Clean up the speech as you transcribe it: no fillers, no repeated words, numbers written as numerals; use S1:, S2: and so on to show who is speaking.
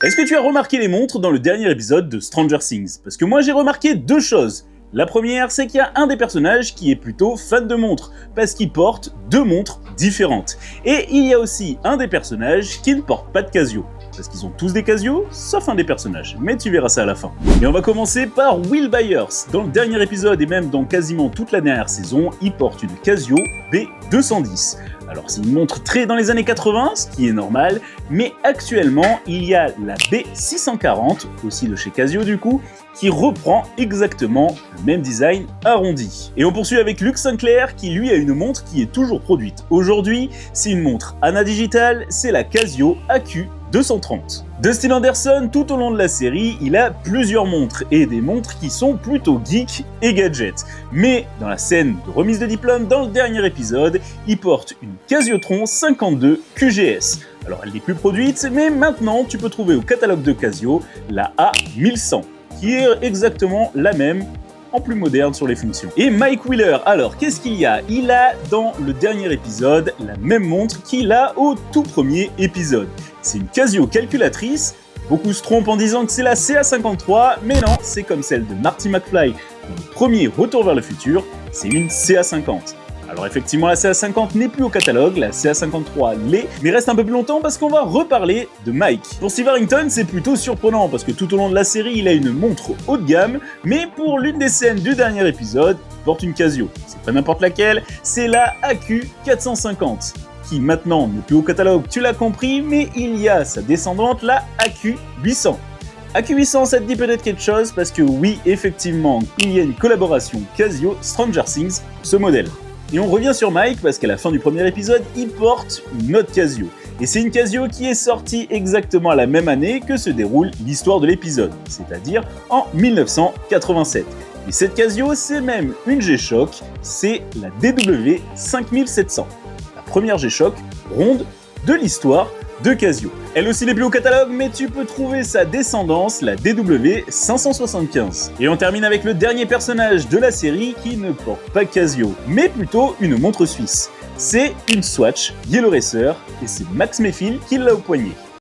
S1: Est-ce que tu as remarqué les montres dans le dernier épisode de Stranger Things? Parce que moi j'ai remarqué deux choses. La première, c'est qu'il y a un des personnages qui est plutôt fan de montres, parce qu'il porte deux montres différentes. Et il y a aussi un des personnages qui ne porte pas de Casio. Parce qu'ils ont tous des Casio, sauf un des personnages, mais tu verras ça à la fin. Et on va commencer par Will Byers. Dans le dernier épisode et même dans quasiment toute la dernière saison, il porte une Casio B210. Alors c'est une montre très dans les années 80, ce qui est normal, mais actuellement il y a la B640, aussi de chez Casio du coup, qui reprend exactement le même design arrondi. Et on poursuit avec Luke Sinclair qui lui a une montre qui est toujours produite aujourd'hui, c'est une montre Ana Digital, c'est la Casio AQ230. Dustin Anderson, tout au long de la série, il a plusieurs montres, et des montres qui sont plutôt geek et gadgets. Mais dans la scène de remise de diplôme, dans le dernier épisode, il porte une Casiotron 52 QGS. Alors elle n'est plus produite, mais maintenant tu peux trouver au catalogue de Casio la A1100, qui est exactement la même, en plus moderne sur les fonctions. Et Mike Wheeler, alors qu'est-ce qu'il y a? Il a dans le dernier épisode la même montre qu'il a au tout premier épisode. C'est une Casio calculatrice, beaucoup se trompent en disant que c'est la CA53, mais non, c'est comme celle de Marty McFly dans le premier Retour vers le futur, c'est une CA50. Alors effectivement la CA50 n'est plus au catalogue, la CA53 l'est, mais reste un peu plus longtemps parce qu'on va reparler de Mike. Pour Steve Harrington c'est plutôt surprenant parce que tout au long de la série il a une montre haut de gamme, mais pour l'une des scènes du dernier épisode, il porte une Casio. C'est pas n'importe laquelle, c'est la AQ450, qui maintenant n'est plus au catalogue, tu l'as compris, mais il y a sa descendante, la AQ800. AQ800, ça te dit peut-être quelque chose parce que oui, effectivement, il y a une collaboration Casio Stranger Things pour ce modèle. Et on revient sur Mike parce qu'à la fin du premier épisode, il porte une autre Casio. Et c'est une Casio qui est sortie exactement à la même année que se déroule l'histoire de l'épisode, c'est-à-dire en 1987. Et cette Casio, c'est même une G-Shock, c'est la DW5700. La première G-Shock ronde de l'histoire de Casio. Elle aussi n'est plus au catalogue, mais tu peux trouver sa descendance, la DW575. Et on termine avec le dernier personnage de la série qui ne porte pas Casio, mais plutôt une montre suisse. C'est une Swatch Yellow Racer, et c'est Max Mayfield qui l'a au poignet.